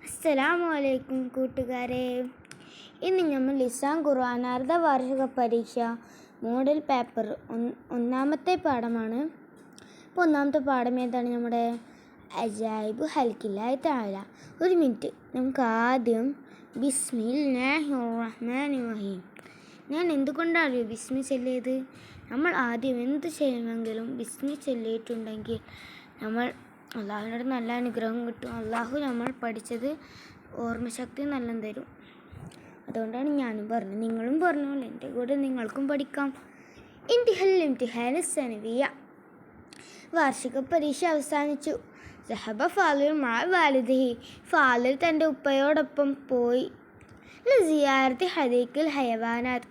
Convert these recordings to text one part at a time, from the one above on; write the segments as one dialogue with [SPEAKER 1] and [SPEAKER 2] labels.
[SPEAKER 1] അസ്സലാമു കൂട്ടുകാരെ. ഇന്ന് നമ്മൾ ലിസാൻ ഖുർആൻ അർദ്ധ വാർഷിക പരീക്ഷ മോഡൽ പേപ്പർ ഒന്നാമത്തെ പാഠമാണ്. അപ്പോൾ ഒന്നാമത്തെ പാഠം ഏതാണ്? നമ്മുടെ അജായിബ് ഹൽക്കില്ലാഹി തആല. ഒരു മിനിറ്റ്, നമുക്ക് ആദ്യം ബിസ്മില്ലാഹിർ റഹ്മാനിർ റഹീം. ഞാൻ എന്തുകൊണ്ടാണ് ബിസ്മി ചൊല്ലിയത്? നമ്മൾ ആദ്യം എന്ത് ചെയ്യുമെങ്കിലും ബിസ്മി ചൊല്ലിയിട്ടുണ്ടെങ്കിൽ നമ്മൾ അള്ളാഹുവിനോട് നല്ല അനുഗ്രഹം കിട്ടും. അള്ളാഹു നമ്മൾ പഠിച്ചത് ഓർമ്മശക്തി നല്ല തരും. അതുകൊണ്ടാണ് ഞാനും പറഞ്ഞത്. നിങ്ങളും പറഞ്ഞോളൂ, എൻ്റെ കൂടെ നിങ്ങൾക്കും പഠിക്കാം. ഇംതിഹാൻ സനവിയ. വാർഷിക പരീക്ഷ അവസാനിച്ചു. സഹബ ഫാലിൽ മഅ വാലിദിഹി. ഫാലിൽ തൻ്റെ ഉപ്പയോടൊപ്പം പോയി. ലിസിയാറത്തി ഹദീഖിൽ ഹയവാനാത്ത്.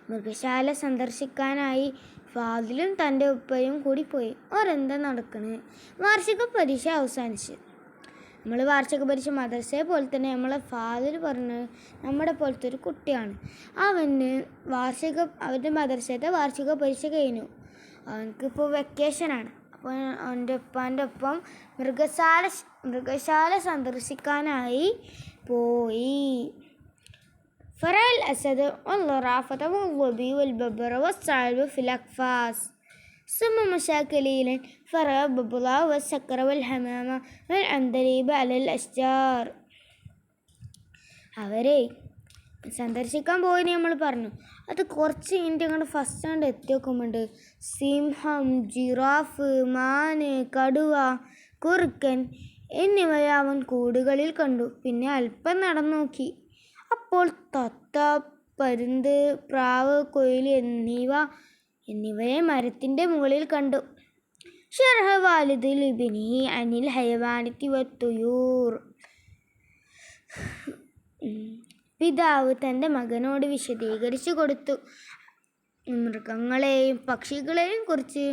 [SPEAKER 1] മൃഗശാല സന്ദർശിക്കാനായി ഫാദിലും തൻ്റെ ഉപ്പയും കൂടി പോയി. ഓരെന്താ നടക്കുന്നത്? വാർഷിക പരീക്ഷ അവസാനിച്ച്. നമ്മൾ വാർഷിക പരീക്ഷ മദ്രസയെ പോലെ തന്നെ നമ്മളെ ഫാദിൽ പറഞ്ഞത് നമ്മുടെ പോലത്തെ ഒരു കുട്ടിയാണ്. അവൻ്റെ മദ്രസത്തെ വാർഷിക പരീക്ഷ കഴിഞ്ഞു. അവനക്കിപ്പോൾ വെക്കേഷനാണ്. അപ്പോൾ അവൻ്റെ ഉപ്പാൻ്റെ ഒപ്പം മൃഗശാല സന്ദർശിക്കാനായി പോയി. فرأى الأسد والظرافة والظبي والببر والثعلب في الأقفاص. ثم مشى قليلا فرأى الضبلاء والسكر والحمامة والعندليب على الأشجار. അവരെ സന്ദർശിക്കാൻ പോയി നമ്മൾ പറഞ്ഞു. അത് കുറച്ച് മിനിറ്റ് അങ്ങോട്ട് ഫസ്റ്റ് കണ്ട് എത്തി നോക്കുമ്പോണ്ട് സിംഹം, ജിറാഫ്, മാന്, കടുവ, കുറുക്കൻ എന്നിവയെ അവൻ കൂടുകളിൽ കണ്ടു. പിന്നെ അല്പം നടന്നു നോക്കി. അപ്പോൾ തത്ത, പരുന്ത്, പ്രാവ്, കൊയിൽ എന്നിവയെ മരത്തിൻ്റെ മുകളിൽ കണ്ടു. ഷറഹ വാലിദ് ലിബ്നിഹി അനിൽ ഹയവാനിത്തി വത്തുയൂർ. പിതാവ് തൻ്റെ മകനോട് വിശദീകരിച്ചു കൊടുത്തു മൃഗങ്ങളെയും പക്ഷികളെയും കുറിച്ച്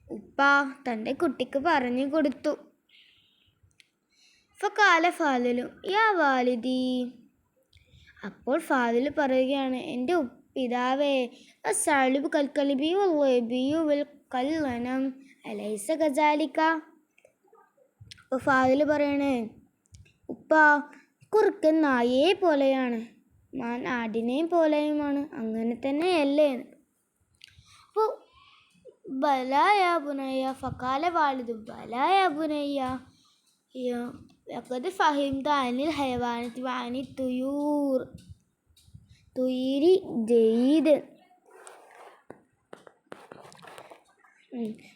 [SPEAKER 1] ഉപ്പ തൻ്റെ കുട്ടിക്ക് പറഞ്ഞു കൊടുത്തു. ഫഖാല ഫാലിലു യാ വാലിദി. അപ്പോൾ ഫാദിൽ പറയുകയാണ്, എൻ്റെ പിതാവേ, അസ്സാലിബ് കൽക്കലിബി വല്ലബിയു വൽ കൽവനം അലൈസ ഗസാലിക്ക. അപ്പോൾ ഫാദിൽ പറയണേ, ഉപ്പ, കുറുക്കൻ നായയെ പോലെയാണ്, മാൻ ആടിനെയും പോലെയുമാണ്, അങ്ങനെ തന്നെയല്ലേ? അപ്പോൾ ബലായ ബുനയ്യ. ഫഖാല വാലിദു ബലായ ബുനയ്യ ലഖദ് ഫഹിംത അനിൽ ഹയവാനത്തി വഅനി തുയൂരി ജയ്യിദ്.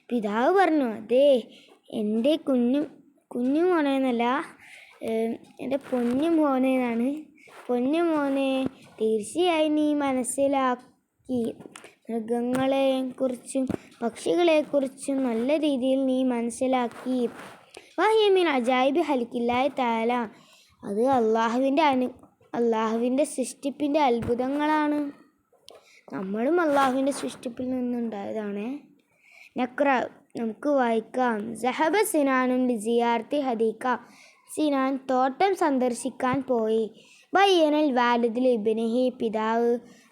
[SPEAKER 1] പിതാവ് പറഞ്ഞു, അതെ എൻ്റെ കുഞ്ഞു മോനെന്നല്ല, എൻ്റെ പൊന്നു മോനെന്നാണ്. പൊന്നു മോനെ, തീർച്ചയായും നീ മനസ്സിലാക്കി. മൃഗങ്ങളെക്കുറിച്ചും പക്ഷികളെക്കുറിച്ചും നല്ല രീതിയിൽ നീ മനസ്സിലാക്കി. വഹിമിൻ അജായിബ് ഹൽക്കില്ലാഹി തആല. അത് അള്ളാഹുവിൻ്റെ സൃഷ്ടിപ്പിൻ്റെ അത്ഭുതങ്ങളാണ്. നമ്മളും അള്ളാഹുവിൻ്റെ സൃഷ്ടിപ്പിൽ നിന്നുണ്ടായതാണ്. നക്ര, നമുക്ക് വായിക്കാം. സഹബ സിനാനും ലിസിയാർത്തി ഹദീഖ. സിനാൻ തോട്ടം സന്ദർശിക്കാൻ പോയി. ബയ്യനൽ വാലിദ് ലിബ്നിഹി. പിതാവ്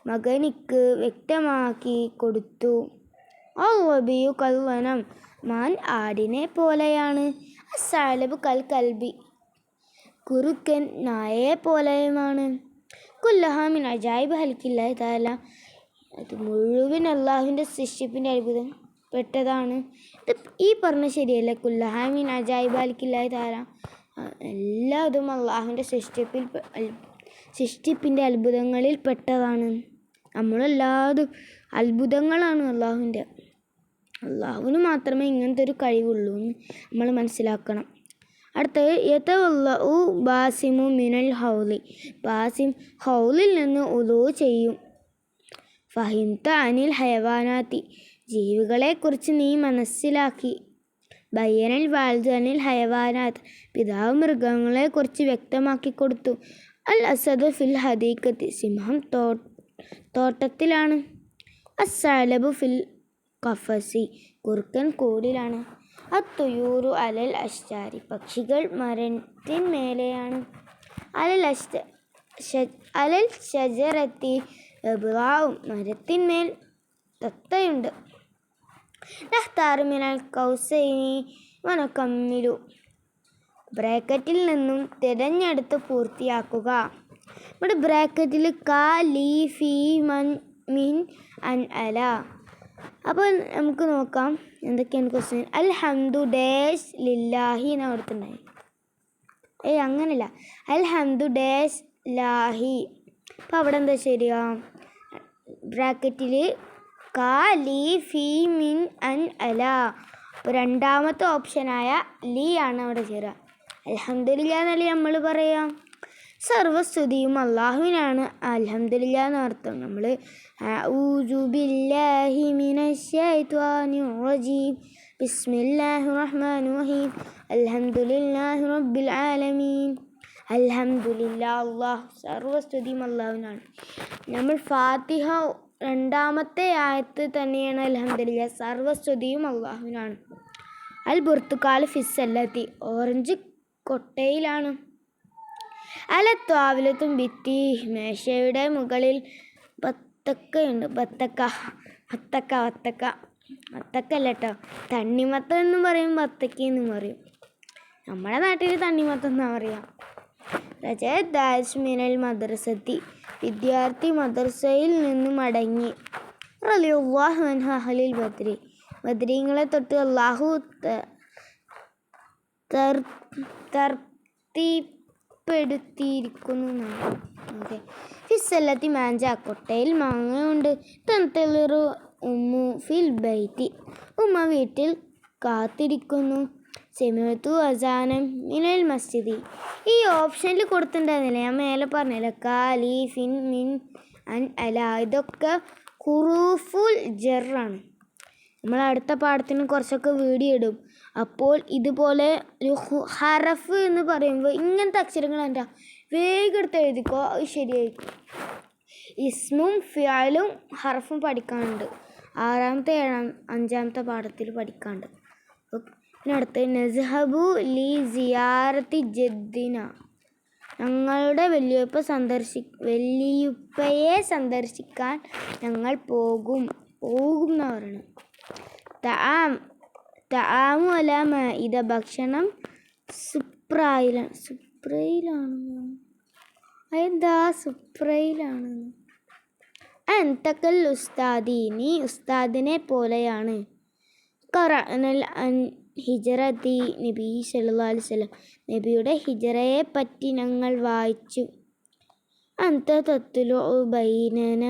[SPEAKER 1] മകനിക്ക് വ്യക്തമാക്കി കൊടുത്തു. അൽവബിയു കൽവനം. മാൻ ആടിനെ പോലെയാണ്. അസ്സാലബ് കൽ കൽബി. കുറുക്കൻ നായയെ പോലെയുമാണ്. കുല്ലഹാമിൻ അജായിബ് ഹൽക്കില്ലാഹി തആല. അത് മുഴുവൻ അള്ളാഹുവിൻ്റെ സൃഷ്ടിപ്പിൻ്റെ അത്ഭുതം പെട്ടതാണ്. ഈ പറഞ്ഞ ശരിയല്ലേ? കുല്ലഹാമിൻ അജായിബ് ഹൽക്കില്ലാഹി തആല, എല്ലാതും അള്ളാഹുവിൻ്റെ സൃഷ്ടിപ്പിൻ്റെ അത്ഭുതങ്ങളിൽ പെട്ടതാണ്. നമ്മളെല്ലാതും അത്ഭുതങ്ങളാണ് അള്ളാഹുവിൻ്റെ. അള്ളാഹുവിന് മാത്രമേ ഇങ്ങനത്തെ ഒരു കഴിവുള്ളൂ എന്ന് നമ്മൾ മനസ്സിലാക്കണം. അടുത്തത് യതവല്ലഉ ബാസിമു മിനൽ ഹൗലി. ബാസിം ഹൗലിൽ നിന്ന് ഉളൂ ചെയ്യും. ഫഹിംത അനിൽ ഹയവാനാത്തി. ജീവികളെക്കുറിച്ച് നീ മനസ്സിലാക്കി. ബയ്യനൽ വാലിദ് അനിൽ ഹയവാനാത്ത്. പിതാവ് മൃഗങ്ങളെക്കുറിച്ച് വ്യക്തമാക്കി കൊടുത്തു. അൽ അസദ് ഫിൽ ഹദീഖത്തി. സിംഹം തോട്ടത്തിലാണ്. അസ്സഅലബു ഫിൽ ഖഫസി. കുറുക്കൻ കൂടിലാണ്. അത്തുയൂറു അലൽ അഷ്ജാരി. പക്ഷികൾ മരത്തിന്മേലെയാണ്. അലൽ ഷജറത്തി ബിളാഉ. മരത്തിന്മേൽ തത്തയുണ്ട്. നഖ്താറു മിനൽ കൗസൈനി വനകമ്മിലു. ബ്രാക്കറ്റിൽ നിന്നും തിരഞ്ഞെടുത്ത് പൂർത്തിയാക്കുക. ഇവിടെ ബ്രാക്കറ്റിൽ ക ലീ ഫീ മൻ മിൻ അൻ അല. അപ്പോൾ നമുക്ക് നോക്കാം എന്തൊക്കെയാണ് ക്വസ്റ്റ്യൻ. അൽഹംദു ഡാഷ് ലില്ലാഹി എന്ന് അവിടുത്തുണ്ടായി. അങ്ങനല്ല, അൽഹംദു ഡാഷ് ലാഹി. അപ്പോൾ അവിടെ എന്താ ശരിയാ? ബ്രാക്കറ്റിൽ ക ലീ ഫീ മിൻ അൻ അല. അപ്പോൾ രണ്ടാമത്തെ ഓപ്ഷനായ ലീ ആണ് അവിടെ ചേരുക. അൽഹംദുലില്ലാ എന്നല്ലേ നമ്മൾ പറയാം. സർവസ്തുതിയും അള്ളാഹുവിനാണ് അൽഹംദുലില്ലാ എന്നർത്ഥം. നമ്മൾ അഊദു ബില്ലാഹി മിനശ് ശൈത്വാനിർ റജീം ബിസ്മില്ലാഹിർ റഹ്മാനിർ റഹീം അൽഹംദുലില്ലാഹി റബ്ബിൽ ആലമീൻ. അൽഹംദുലില്ലാ, അള്ളാഹ് സർവസ്തുതിയും അള്ളാഹുവിനാണ്. നമ്മൾ ഫാത്തിഹ രണ്ടാമത്തെ ആയത്ത് തന്നെയാണ് അൽഹംദുലില്ലാ, സർവസ്തുതിയും അള്ളാഹുവിനാണ്. അൽ ബുർത്തുക്കാൽ ഫിസ്സല്ലത്തി, ഓറഞ്ച് കൊട്ടയിലാണ്. അല ത്വാവിലത്തും ഭിത്തി, മേശയുടെ മുകളിൽ ബത്തക്കയുണ്ട്. വത്തക്കല്ല കേട്ടോ, തണ്ണിമത്തം എന്നും പറയും, ബത്തക്ക എന്നും പറയും. നമ്മുടെ നാട്ടിൽ തണ്ണിമത്തം എന്നാ പറയാം. റജഅത് ദാഇസ് മിനൽ മദ്രസത്തി, വിദ്യാർത്ഥി മദ്രസയിൽ നിന്നും മടങ്ങി. റളിയല്ലാഹു അൻഹു അഹ്ലിൽ ബദ്രി, ബദ്രീങ്ങളെ തൊട്ട് അള്ളാഹു തൃപ്തിപ്പെടുത്തിയിരിക്കുന്നു. ഓക്കെ. ഫിസ്സല്ലത്തി മാഞ്ച, കൊട്ടയിൽ മാങ്ങയുണ്ട്. തൻതളിറു ഉമ്മു ഫിൽ ബൈത്തി, ഉമ്മ വീട്ടിൽ കാത്തിരിക്കുന്നു. സെമിഅതു അസാനം മിനൽ മസ്ജിദി, ഈ ഓപ്ഷനിൽ കൊടുത്തിട്ടുണ്ടായിരുന്നില്ല, ഞാൻ മേലെ പറഞ്ഞില്ല. കാലി ഫിൻ മിൻ അൻ അല, ഇതൊക്കെ ഹുറൂഫുൽ ജറാണ്. നമ്മൾ അടുത്ത പാഠത്തിന് കുറച്ചൊക്കെ വീഡിയോ ഇടും. അപ്പോൾ ഇതുപോലെ ഒരു ഹറഫ് എന്ന് പറയുമ്പോൾ ഇങ്ങനത്തെ അക്ഷരങ്ങൾ എന്താ വേഗം എടുത്ത് എഴുതിക്കോ, അത് ശരിയായിരിക്കും. ഇസ്മും ഫിഅലും ഹറഫും പഠിക്കാനുണ്ട്. 6ാമത്തെ 5ാമത്തെ പാഠത്തിൽ പഠിക്കാനുണ്ട്. പിന്നെ അടുത്ത് നസ്ഹബു ലി സിയാറത്തി ജദ്ദിന, ഞങ്ങളുടെ വല്യുപ്പയെ സന്ദർശിക്കാൻ ഞങ്ങൾ പോകും എന്ന് പറയണം. തആമു അല മാഇദ, ഭക്ഷണം സുപ്രയിലാണ്. അതെന്താ സുപ്രയിലാണ്? അൻതക്കൽ ഉസ്താദി, നീ ഉസ്താദിനെ പോലെയാണ്. ഖറഅനൽ അൻ ഹിജറത്തി നബി സല്ലല്ലാഹു അലൈഹി വസല്ലം, നബിയുടെ ഹിജറയെ പറ്റി ഞങ്ങൾ വായിച്ചു. അന്ത തത്ലു ബൈനന,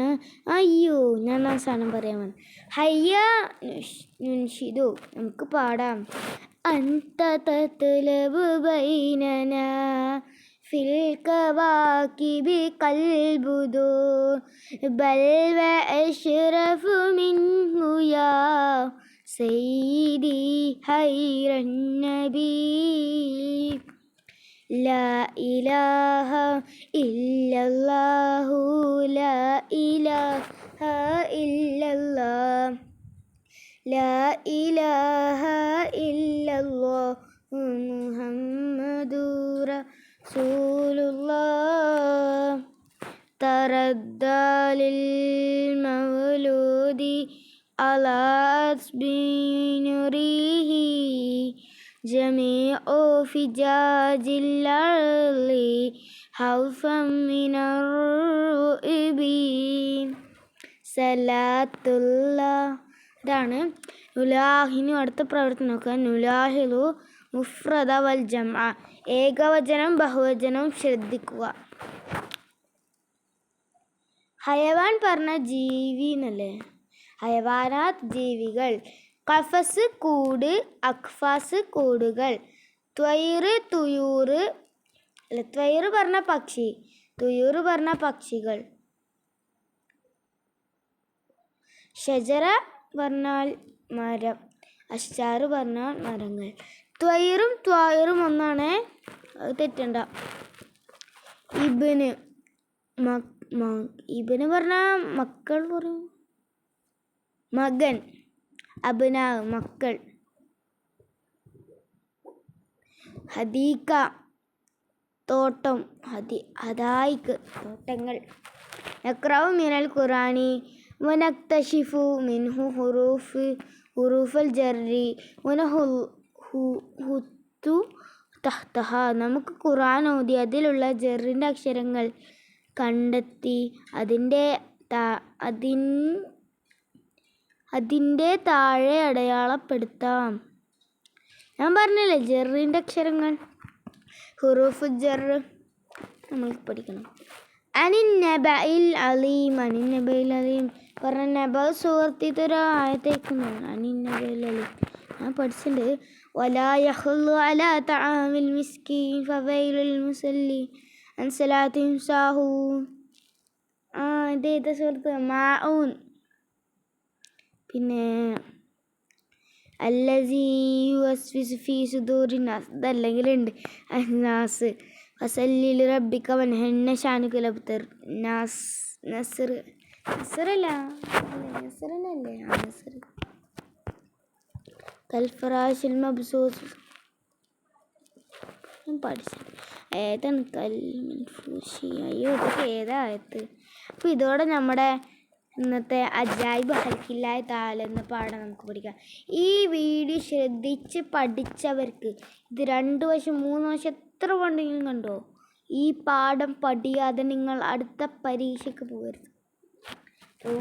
[SPEAKER 1] അയ്യോ ഞാൻ ആ സാധനം പറയാൻ വന്നു. ഹയ്യ നുൻഷിദു, നമുക്ക് പാടാം. അന്ത തത്ലു ബൈനന ഫിൽ കവാകിബി കൽബുദു ബൽ വ അശ്റഫു മിൻഹു യാ സയ്യിദി ഹൈറൻ നബി. ലാ ഇലാഹ ഇല്ലല്ലാഹു ലാ ഇലാഹ ഇല്ലല്ലാഹ് ലാ ഇലാഹ ഇല്ലല്ലാഹു മുഹമ്മദുർ റസൂലുള്ളാഹ്. തറദ്ദലിൽ മൗലൂദി അലാ അസ്ബിനുരിഹി ജമീഉ ഫിജാജിൽ അർളി ഹൗഫൻ മിനർ റുഇബി. സലാത്തുല്ലാഹ്, ഇതാണ് നുലാഹിനു. അടുത്ത പ്രവർത്തനം നോക്കുക. നുലാഹിലു മുഫ്രദ വൽ ജംഅ, ഏകവചനം ബഹുവചനവും ശ്രദ്ധിക്കുക. ഹയവാൻ പറഞ്ഞ ജീവി എന്നല്ലേ, ഹയവാനാത്ത് ജീവികൾ. ഖഫസ് കൂട്, അഖ്ഫാസ് കൂടുകൾ. ത്വയ്റ് തുയൂറ്, അല്ല ത്വയ്റ് പറഞ്ഞ പക്ഷി, തുയൂറ് പറഞ്ഞ പക്ഷികൾ. ഷജറ പറഞ്ഞാൽ മരം, അഷ്ജാറ് പറഞ്ഞാൽ മരങ്ങൾ. ത്വയ്റും ത്വായിറും ഒന്നാണ്, അത് തെറ്റണ്ട. ഇബ്ന് ഇബ്ന് പറഞ്ഞാൽ മക്കൾ പറയും, മകൻ. അബ്നാ മക്കൾ. ഹദീക തോട്ടം, ഹദായിക്ക് തോട്ടങ്ങൾ. നഖ്റഉ മിനൽ ഖുർആനി വനക്തശിഫു മിൻഹു ഹുറൂഫൽ ജർരി വനഹുത്തു തഹ്തഹ നമുക്ക് ഖുർആൻ ഓതി അതിലുള്ള ജറിൻ്റെ അക്ഷരങ്ങൾ കണ്ടെത്തി അതിൻ്റെ താഴെ അടയാളപ്പെടുത്താം. ഞാൻ പറഞ്ഞില്ലേ ജറിൻ്റെ അക്ഷരങ്ങൾ, ഹുറൂഫ് ജർ നമ്മൾ പഠിക്കണം. അനിൻ നബഇൽ അലീം പറഞ്ഞ നബ സുഹൃത്തിത്തൊരു ആയത്തേക്കുന്നതാണ്. അനിൻ നബഇൽ അലീം ഞാൻ പഠിച്ചിട്ടുണ്ട്. വലാ യഹ്ലു അലാ തആമിൽ മിസ്കീൻ ഫവൈലുൽ മുസല്ലീൻ അൻ സലാത്തിഹിം സാഹൂൻ. ഇതേതാ സുഹൃത്ത്? മാഊൻ. പിന്നെ അല്ലസീ യുവസ്വിസു ഫീ സുദൂരിൻ നാസ്, ഇതല്ലെങ്കിലുണ്ട് അന്നാസ്. ഫസല്ലി റബ്ബിക വൻഹന്ന ഷാനുക ലബ്തർ. നസറല്ലേ കൽഫറാശിൽ മബ്സൂസ് പഠിച്ചു. ഏതാണ് അയ്യോ ഇതൊക്കെ ഏതായത്? അപ്പോൾ ഇതോടെ നമ്മുടെ ഇന്നത്തെ അജായിബ് ഹൽക്കില്ലായ താല എന്ന പാഠം നമുക്ക് പഠിക്കാം. ഈ വീഡിയോ ശ്രദ്ധിച്ച് പഠിച്ചവർക്ക് ഇത് 2 വശം 3 വശം എത്ര വേണ്ടെങ്കിലും കണ്ടോ, ഈ പാഠം പഠിക്കാതെ നിങ്ങൾ അടുത്ത പരീക്ഷയ്ക്ക് പോകരുത്. അപ്പോൾ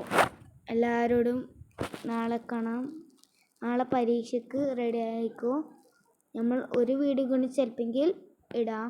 [SPEAKER 1] എല്ലാവരോടും നാളെ കാണാം. നാളെ പരീക്ഷയ്ക്ക് റെഡി ആയിക്കോ. നമ്മൾ ഒരു വീഡിയോ കൊണ്ട് ചിലപ്പോൾ ഇടാം.